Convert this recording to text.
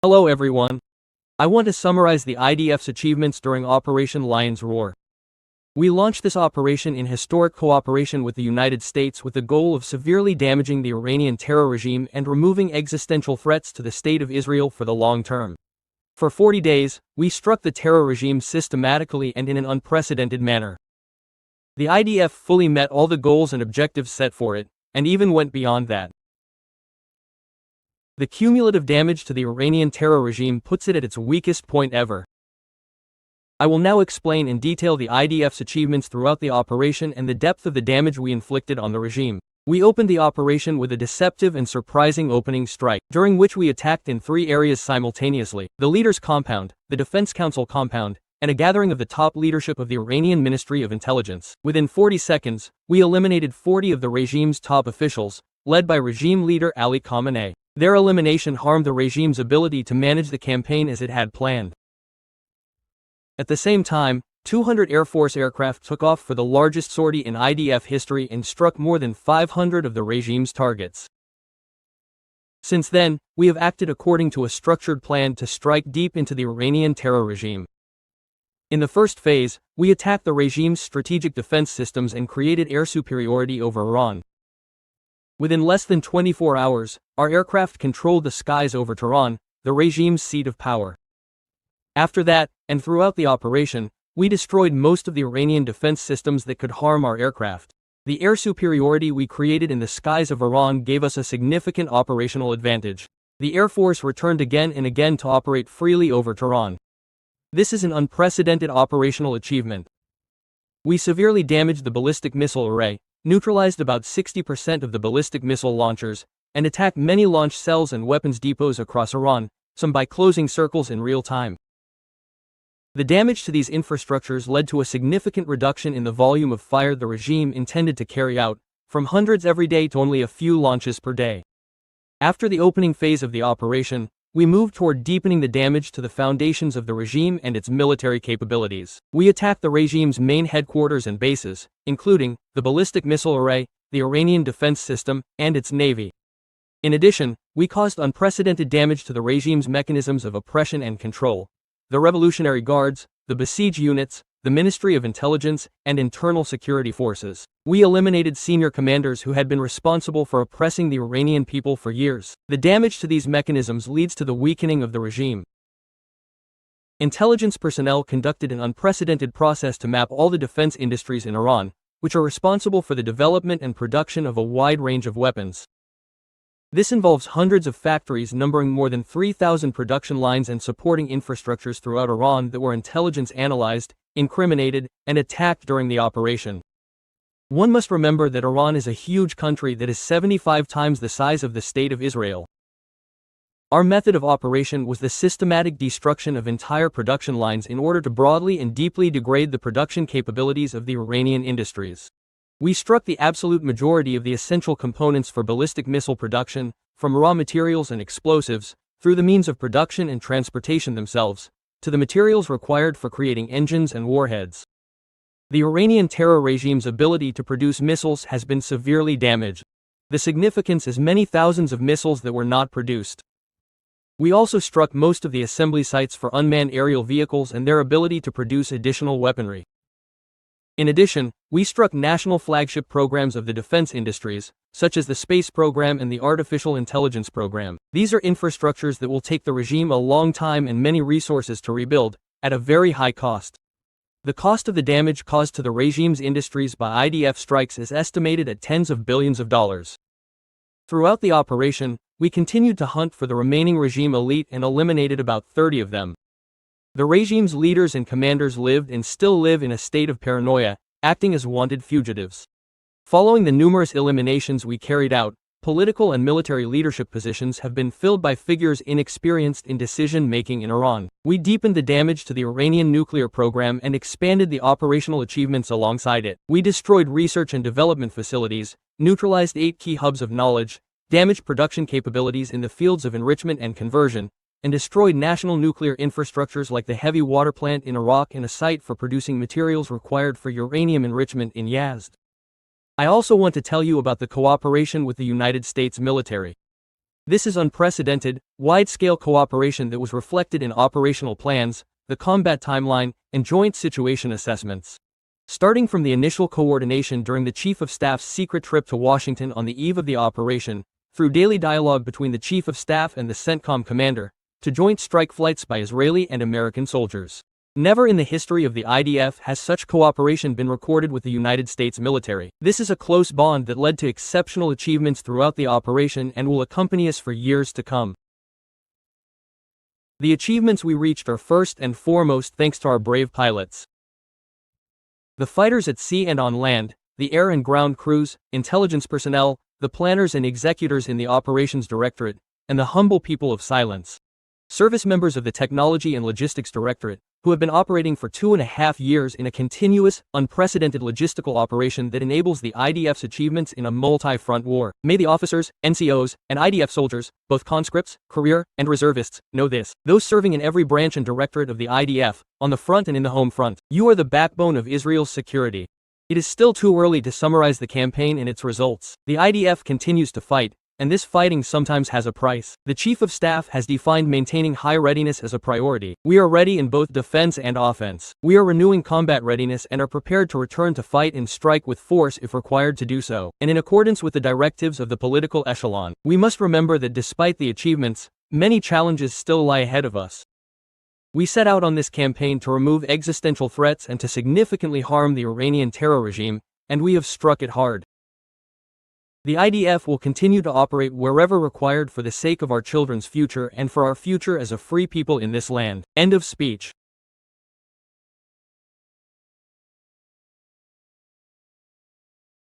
Hello everyone. I want to summarize the IDF's achievements during Operation Lion's Roar. We launched this operation in historic cooperation with the United States with the goal of severely damaging the Iranian terror regime and removing existential threats to the State of Israel for the long term. For 40 days, we struck the terror regime systematically and in an unprecedented manner. The IDF fully met all the goals and objectives set for it, and even went beyond that. The cumulative damage to the Iranian terror regime puts it at its weakest point ever. I will now explain in detail the IDF's achievements throughout the operation and the depth of the damage we inflicted on the regime. We opened the operation with a deceptive and surprising opening strike, during which we attacked in 3 areas simultaneously: the leader's compound, the Defense Council compound, and a gathering of the top leadership of the Iranian Ministry of Intelligence. Within 40 seconds, we eliminated 40 of the regime's top officials, led by regime leader Ali Khamenei. Their elimination harmed the regime's ability to manage the campaign as it had planned. At the same time, 200 Air Force aircraft took off for the largest sortie in IDF history and struck more than 500 of the regime's targets. Since then, we have acted according to a structured plan to strike deep into the Iranian terror regime. In the first phase, we attacked the regime's strategic defense systems and created air superiority over Iran. Within less than 24 hours, our aircraft controlled the skies over Tehran, the regime's seat of power. After that, and throughout the operation, we destroyed most of the Iranian defense systems that could harm our aircraft. The air superiority we created in the skies of Iran gave us a significant operational advantage. The Air Force returned again and again to operate freely over Tehran. This is an unprecedented operational achievement. We severely damaged the ballistic missile array, neutralized about 60% of the ballistic missile launchers, and attacked many launch cells and weapons depots across Iran, some by closing circles in real time. The damage to these infrastructures led to a significant reduction in the volume of fire the regime intended to carry out, from hundreds every day to only a few launches per day. After the opening phase of the operation, we moved toward deepening the damage to the foundations of the regime and its military capabilities. We attacked the regime's main headquarters and bases, including the ballistic missile array, the Iranian defense system, and its navy. In addition, we caused unprecedented damage to the regime's mechanisms of oppression and control: the Revolutionary Guards, the Besiege units, the Ministry of Intelligence, and internal security forces. We eliminated senior commanders who had been responsible for oppressing the Iranian people for years. The damage to these mechanisms leads to the weakening of the regime. Intelligence personnel conducted an unprecedented process to map all the defense industries in Iran, which are responsible for the development and production of a wide range of weapons. This involves hundreds of factories numbering more than 3,000 production lines and supporting infrastructures throughout Iran that were intelligence analyzed, incriminated, and attacked during the operation. One must remember that Iran is a huge country that is 75 times the size of the State of Israel. Our method of operation was the systematic destruction of entire production lines in order to broadly and deeply degrade the production capabilities of the Iranian industries. We struck the absolute majority of the essential components for ballistic missile production, from raw materials and explosives, through the means of production and transportation themselves, to the materials required for creating engines and warheads. The Iranian terror regime's ability to produce missiles has been severely damaged. The significance is many thousands of missiles that were not produced. We also struck most of the assembly sites for unmanned aerial vehicles and their ability to produce additional weaponry. In addition, we struck national flagship programs of the defense industries, such as the space program and the artificial intelligence program. These are infrastructures that will take the regime a long time and many resources to rebuild, at a very high cost. The cost of the damage caused to the regime's industries by IDF strikes is estimated at tens of billions of dollars. Throughout the operation, we continued to hunt for the remaining regime elite and eliminated about 30 of them. The regime's leaders and commanders lived and still live in a state of paranoia, acting as wanted fugitives. Following the numerous eliminations we carried out, political and military leadership positions have been filled by figures inexperienced in decision-making in Iran. We deepened the damage to the Iranian nuclear program and expanded the operational achievements alongside it. We destroyed research and development facilities, neutralized 8 key hubs of knowledge, damaged production capabilities in the fields of enrichment and conversion, and destroyed national nuclear infrastructures like the heavy water plant in Iraq and a site for producing materials required for uranium enrichment in Yazd. I also want to tell you about the cooperation with the United States military. This is unprecedented, wide-scale cooperation that was reflected in operational plans, the combat timeline, and joint situation assessments. Starting from the initial coordination during the Chief of Staff's secret trip to Washington on the eve of the operation, through daily dialogue between the Chief of Staff and the CENTCOM commander, to joint strike flights by Israeli and American soldiers. Never in the history of the IDF has such cooperation been recorded with the United States military. This is a close bond that led to exceptional achievements throughout the operation and will accompany us for years to come. The achievements we reached are first and foremost thanks to our brave pilots. The fighters at sea and on land, the air and ground crews, intelligence personnel, the planners and executors in the Operations Directorate, and the humble people of silence. Service members of the Technology and Logistics Directorate, who have been operating for 2.5 years in a continuous, unprecedented logistical operation that enables the IDF's achievements in a multi-front war. May the officers, NCOs, and IDF soldiers, both conscripts, career, and reservists, know this. Those serving in every branch and directorate of the IDF, on the front and in the home front, you are the backbone of Israel's security. It is still too early to summarize the campaign and its results. The IDF continues to fight, and this fighting sometimes has a price. The Chief of Staff has defined maintaining high readiness as a priority. We are ready in both defense and offense. We are renewing combat readiness and are prepared to return to fight and strike with force if required to do so. And in accordance with the directives of the political echelon, we must remember that despite the achievements, many challenges still lie ahead of us. We set out on this campaign to remove existential threats and to significantly harm the Iranian terror regime, and we have struck it hard. The IDF will continue to operate wherever required for the sake of our children's future and for our future as a free people in this land. End of speech.